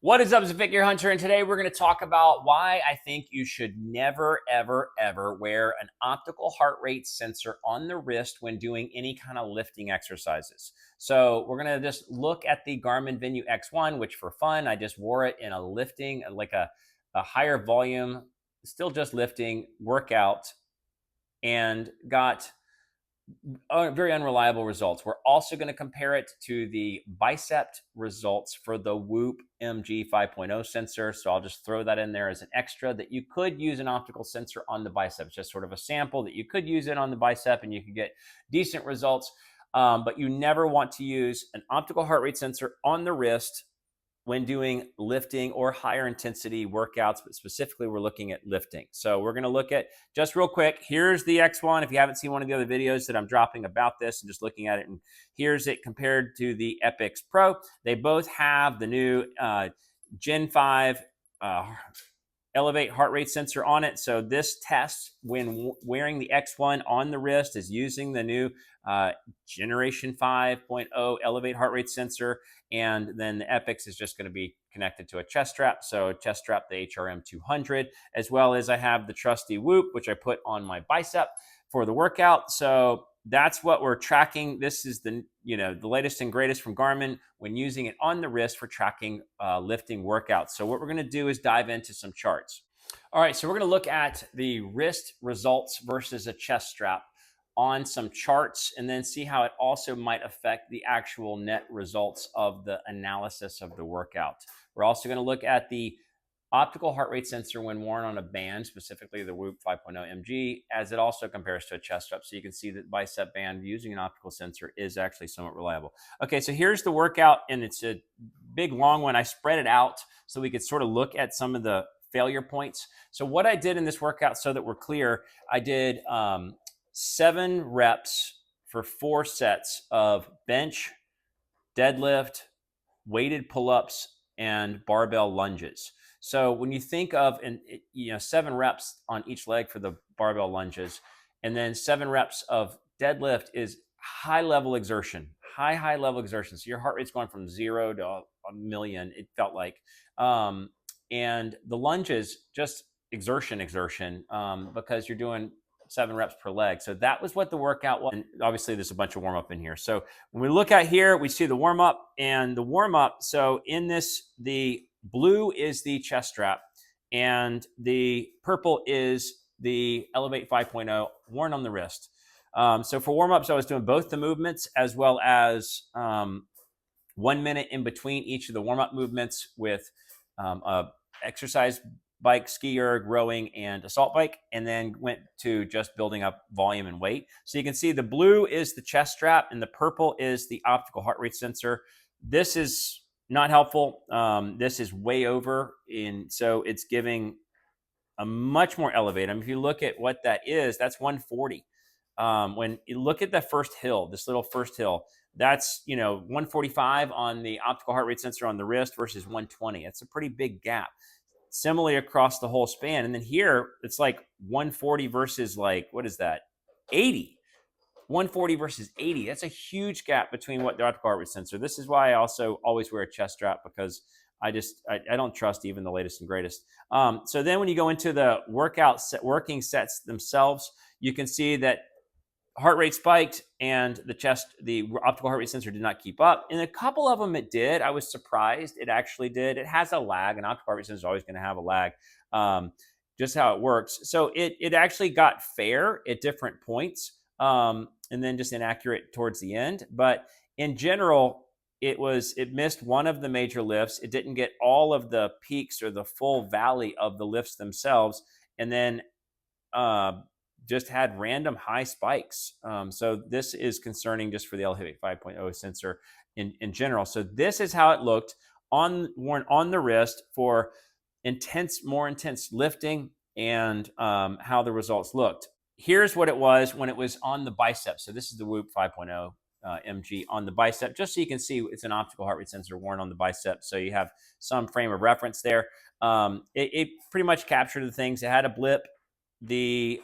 What is up, it's Figure Hunter, and today we're going to talk about why I think you should never, ever, ever wear an optical heart rate sensor on the wrist when doing any kind of lifting exercises. So we're going to just look at the Garmin Venue X1, which for fun, I just wore it in a lifting, like a higher volume, still just lifting workout, and got very unreliable results. We're also going to compare it to the bicep results for the Whoop MG 5.0 sensor. So I'll just throw that in there as an extra that you could use an optical sensor on the bicep. It's just sort of a sample that you could use it on the bicep and you could get decent results. But you never want to use an optical heart rate sensor on the wrist when doing lifting or higher intensity workouts, but specifically we're looking at lifting. So we're going to look at, just real quick, here's the X1. If you haven't seen one of the other videos that I'm dropping about this and just looking at it, and here's it compared to the Epix Pro. They both have the new Gen 5 Elevate heart rate sensor on it. So this test when wearing the X1 on the wrist is using the new Generation 5.0 Elevate heart rate sensor. And then the Epix is just going to be connected to a chest strap. So chest strap, the HRM 200, as well as I have the trusty Whoop, which I put on my bicep for the workout. So that's what we're tracking. This is the latest and greatest from Garmin when using it on the wrist for tracking lifting workouts. So what we're going to do is dive into some charts. All right, so we're going to look at the wrist results versus a chest strap on some charts and then see how it also might affect the actual net results of the analysis of the workout. We're also going to look at the optical heart rate sensor when worn on a band, specifically the Whoop 5.0 MG, as it also compares to a chest strap. So you can see that bicep band using an optical sensor is actually somewhat reliable. Okay, so here's the workout, and it's a big, long one. I spread it out so we could sort of look at some of the failure points. So what I did in this workout, so that we're clear, I did 7 reps for 4 sets of bench, deadlift, weighted pull-ups, and barbell lunges. So when you think of 7 reps on each leg for the barbell lunges, and then 7 reps of deadlift is high level exertion, high level exertion. So your heart rate's going from 0 to a million, it felt like. And the lunges, just exertion, because you're doing 7 reps per leg. So that was what the workout was. And obviously there's a bunch of warm up in here. So when we look at here, we see the warm up and the warm up. So in this, the blue is the chest strap and the purple is the Elevate 5.0 worn on the wrist. So for warm ups, I was doing both the movements as well as 1 minute in between each of the warm up movements with a exercise bike, ski erg, rowing, and assault bike, and then went to just building up volume and weight. So you can see the blue is the chest strap and the purple is the optical heart rate sensor. This is not helpful. This is way over, so it's giving a much more elevated. I mean, if you look at what that is, that's 140. When you look at the first hill, this little first hill, that's 145 on the optical heart rate sensor on the wrist versus 120. It's a pretty big gap. Similarly across the whole span. And then here, it's like 140 versus what is that? 80. 140 versus 80. That's a huge gap between what the optical heart rate sensor. This is why I also always wear a chest strap, because I don't trust even the latest and greatest. So then when you go into the working sets themselves, you can see that heart rate spiked and the optical heart rate sensor did not keep up. In a couple of them it did. I was surprised it actually did. It has a lag. An optical heart rate sensor is always going to have a lag, just how it works. So it actually got fair at different points, and then just inaccurate towards the end. But in general, it missed one of the major lifts. It didn't get all of the peaks or the full valley of the lifts themselves. And then just had random high spikes. So this is concerning just for the Elevate 5.0 sensor in general. So this is how it looked worn on the wrist for more intense lifting, and how the results looked. Here's what it was when it was on the bicep. So this is the Whoop 5.0 MG on the bicep, just so you can see it's an optical heart rate sensor worn on the bicep. So you have some frame of reference there. It pretty much captured the things. It had a blip. The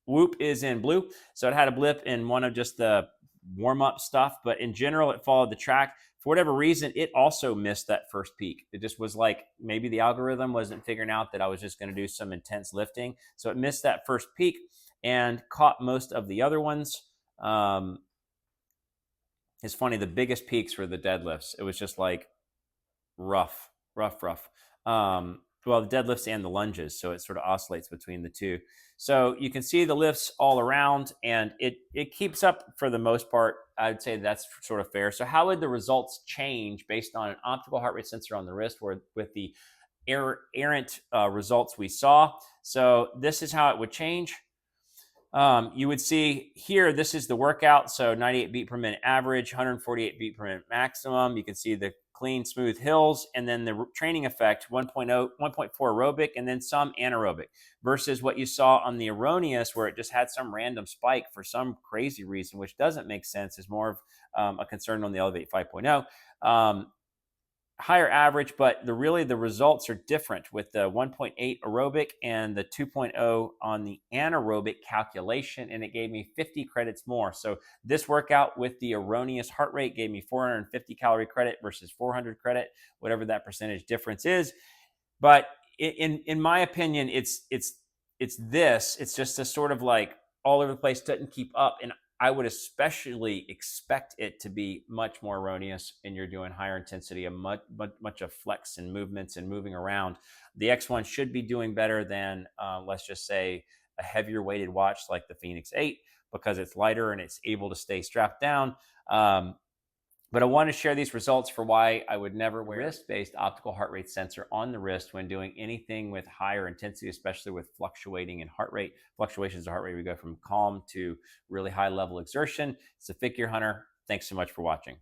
Whoop is in blue, so it had a blip in one of just the warm-up stuff, but in general, it followed the track. For whatever reason, it also missed that first peak. It just was like maybe the algorithm wasn't figuring out that I was just going to do some intense lifting. So it missed that first peak and caught most of the other ones. Um, it's funny, the biggest peaks were the deadlifts. It was just like rough, rough, rough. Well, the deadlifts and the lunges, so it sort of oscillates between the two. So you can see the lifts all around, and it keeps up for the most part. I'd say that's sort of fair. So how would the results change based on an optical heart rate sensor on the wrist, or with the errant results we saw? So this is how it would change. You would see here, this is the workout. So 98 beat per minute average, 148 beat per minute maximum. You can see the clean, smooth hills, and then the training effect 1.0, 1.4 aerobic, and then some anaerobic, versus what you saw on the erroneous, where it just had some random spike for some crazy reason, which doesn't make sense, is more of a concern on the Elevate 5.0. Higher average, but the results are different with the 1.8 aerobic and the 2.0 on the anaerobic calculation, and it gave me 50 credits more. So this workout with the erroneous heart rate gave me 450 calorie credit versus 400 credit, whatever that percentage difference is. But in my opinion, it's just a sort of like all over the place, doesn't keep up, and I would especially expect it to be much more erroneous, and you're doing higher intensity, a much of flex and movements and moving around. The X1 should be doing better than, let's just say, a heavier weighted watch like the Phoenix 8, because it's lighter and it's able to stay strapped down. But I want to share these results for why I would never wear a wrist-based optical heart rate sensor on the wrist when doing anything with higher intensity, especially with fluctuating in heart rate. Fluctuations of heart rate, we go from calm to really high level exertion. It's a Figure Hunter. Thanks so much for watching.